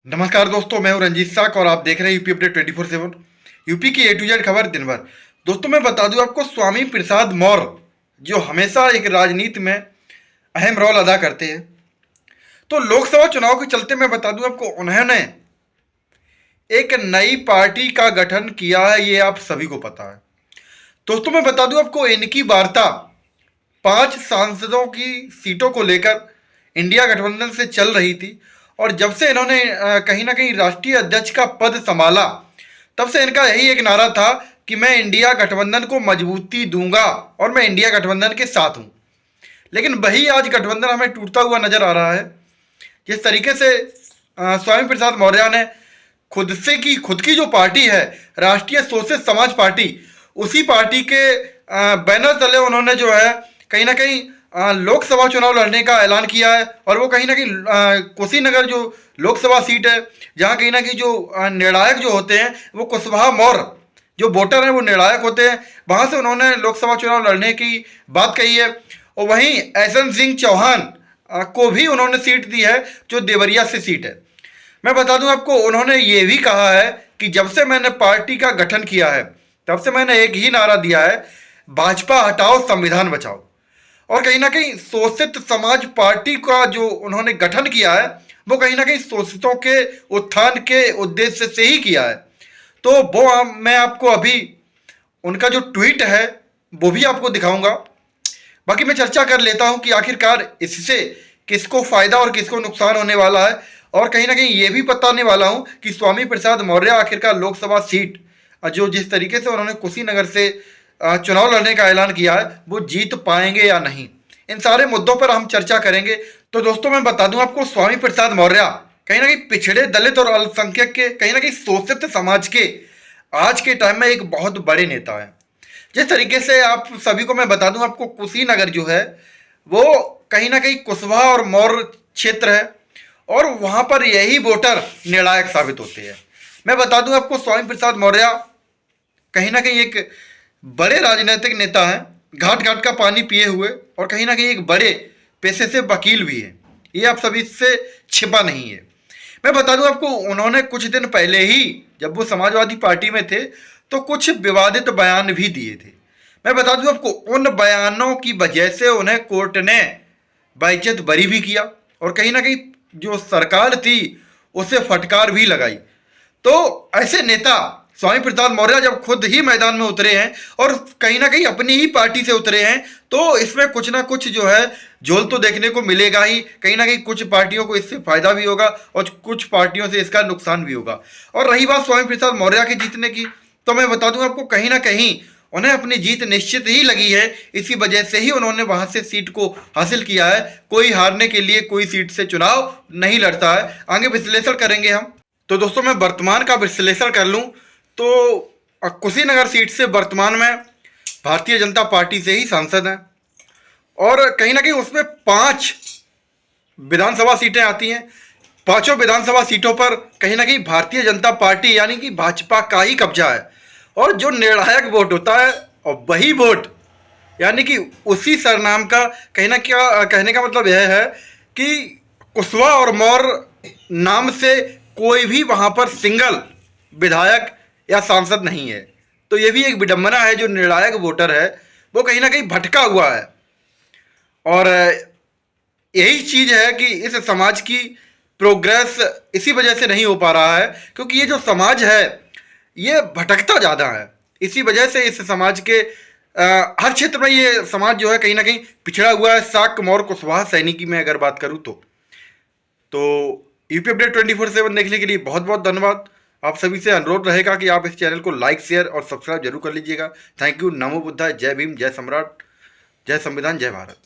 नमस्कार दोस्तों, मैं हूं रंजीत साक और आप देख रहे हैं यूपी अपडेट 24/7। यूपी की A to Z खबर दिन भर। दोस्तों मैं बता दूं आपको, स्वामी प्रसाद मौर्य जो हमेशा एक राजनीति में अहम रोल अदा करते हैं, तो लोकसभा चुनाव के चलते मैं बता दूं आपको, उन्होंने एक नई पार्टी का गठन किया है। ये आप सभी को पता है। दोस्तों मैं बता दूं आपको, इनकी वार्ता 5 सांसदों की सीटों को लेकर इंडिया गठबंधन से चल रही थी। और जब से इन्होंने कहीं ना कहीं राष्ट्रीय अध्यक्ष का पद संभाला, तब से इनका यही एक नारा था कि मैं इंडिया गठबंधन को मजबूती दूंगा और मैं इंडिया गठबंधन के साथ हूं। लेकिन वही आज गठबंधन हमें टूटता हुआ नजर आ रहा है। जिस तरीके से स्वामी प्रसाद मौर्य ने खुद की जो पार्टी है, राष्ट्रीय सोशलिस्ट समाज पार्टी, उसी पार्टी के बैनर तले उन्होंने जो है कहीं ना कहीं लोकसभा चुनाव लड़ने का ऐलान किया है। और वो कहीं ना कहीं कुशीनगर जो लोकसभा सीट है, जहां कहीं ना कहीं जो निर्णायक जो होते हैं वो कुशवाहा मौर्य जो वोटर हैं वो निर्णायक होते हैं, वहां से उन्होंने लोकसभा चुनाव लड़ने की बात कही है। और वहीं एसएन सिंह चौहान को भी उन्होंने सीट दी है, जो देवरिया से सीट है। मैं बता दूं आपको, उन्होंने ये भी कहा है कि जब से मैंने पार्टी का गठन किया है, तब से मैंने एक ही नारा दिया है, भाजपा हटाओ संविधान बचाओ। और कहीं ना कहीं शोषित समाज पार्टी का जो उन्होंने गठन किया है, वो कहीं ना कहीं शोषितों के उत्थान के उद्देश्य से ही किया है। तो वो मैं आपको अभी उनका जो ट्वीट है वो भी आपको दिखाऊंगा। बाकी मैं चर्चा कर लेता हूं कि आखिरकार इससे किसको फायदा और किसको नुकसान होने वाला है। और कहीं ना कहीं ये भी बताने वाला हूं कि स्वामी प्रसाद मौर्य आखिरकार लोकसभा सीट जो जिस तरीके से उन्होंने कुशीनगर से चुनाव लड़ने का ऐलान किया है, वो जीत पाएंगे या नहीं, इन सारे मुद्दों पर हम चर्चा करेंगे। तो दोस्तों मैं बता दूं आपको, स्वामी प्रसाद मौर्य कहीं ना कहीं पिछड़े दलित और अल्पसंख्यक के, कहीं ना कहीं शोषित समाज के आज के टाइम में एक बहुत बड़े नेता है। जिस तरीके से आप सभी को मैं बता दूं आपको, कुशीनगर जो है वो कहीं ना कहीं कुशवाहा और मौर्य क्षेत्र है, और वहां पर यही वोटर निर्णायक साबित होते हैं। मैं बता दूं आपको, स्वामी प्रसाद मौर्य कहीं ना कहीं एक बड़े राजनीतिक नेता हैं, घाट घाट का पानी पिए हुए, और कहीं ना कहीं एक बड़े पेशे से वकील भी है। ये आप सभी से छिपा नहीं है। मैं बता दूं आपको, उन्होंने कुछ दिन पहले ही, जब वो समाजवादी पार्टी में थे, तो कुछ विवादित बयान भी दिए थे। मैं बता दूं आपको, उन बयानों की वजह से उन्हें कोर्ट ने बाइज्जत बरी भी किया, और कहीं ना कहीं जो सरकार थी उसे फटकार भी लगाई। तो ऐसे नेता स्वामी प्रसाद मौर्य जब खुद ही मैदान में उतरे हैं और कहीं ना कहीं अपनी ही पार्टी से उतरे हैं, तो इसमें कुछ ना कुछ जो है झोल तो देखने को मिलेगा ही। कहीं ना कहीं कुछ पार्टियों को इससे फायदा भी होगा और कुछ पार्टियों से इसका नुकसान भी होगा। और रही बात स्वामी प्रसाद मौर्य के जीतने की, तो मैं बता दूं आपको, कहीं ना कहीं उन्हें अपनी जीत निश्चित ही लगी है। इसी वजह से ही उन्होंने वहां से सीट को हासिल किया है। कोई हारने के लिए कोई सीट से चुनाव नहीं लड़ता है। आगे विश्लेषण करेंगे हम। तो दोस्तों मैं वर्तमान का विश्लेषण कर लूं तो कुशीनगर सीट से वर्तमान में भारतीय जनता पार्टी से ही सांसद हैं, और कहीं ना कहीं उसमें 5 विधानसभा सीटें आती हैं। 5 विधानसभा सीटों पर कहीं ना कहीं भारतीय जनता पार्टी यानी कि भाजपा का ही कब्जा है। और जो निर्णायक वोट होता है, और वही वोट यानी कि उसी सरनाम का कहीं ना क्या कहने का मतलब यह है कि कुशवाहा और मौर्य नाम से कोई भी वहां पर सिंगल विधायक या सांसद नहीं है। तो ये भी एक विडंबना है, जो निर्णायक वोटर है वो कहीं ना कहीं भटका हुआ है। और यही चीज है कि इस समाज की प्रोग्रेस इसी वजह से नहीं हो पा रहा है, क्योंकि ये जो समाज है ये भटकता ज़्यादा है। इसी वजह से इस समाज के हर क्षेत्र में ये समाज जो है कहीं ना कहीं पिछड़ा हुआ है। शाक्य मौर्य कुशवाहा सैनी की मैं अगर बात करूँ तो यूपी अपडेट 24/7 देखने के लिए बहुत बहुत धन्यवाद। आप सभी से अनुरोध रहेगा कि आप इस चैनल को लाइक, शेयर और सब्सक्राइब जरूर कर लीजिएगा। Thank you. नमो बुद्धाय। जय भीम, जय सम्राट, जय संविधान, जय भारत।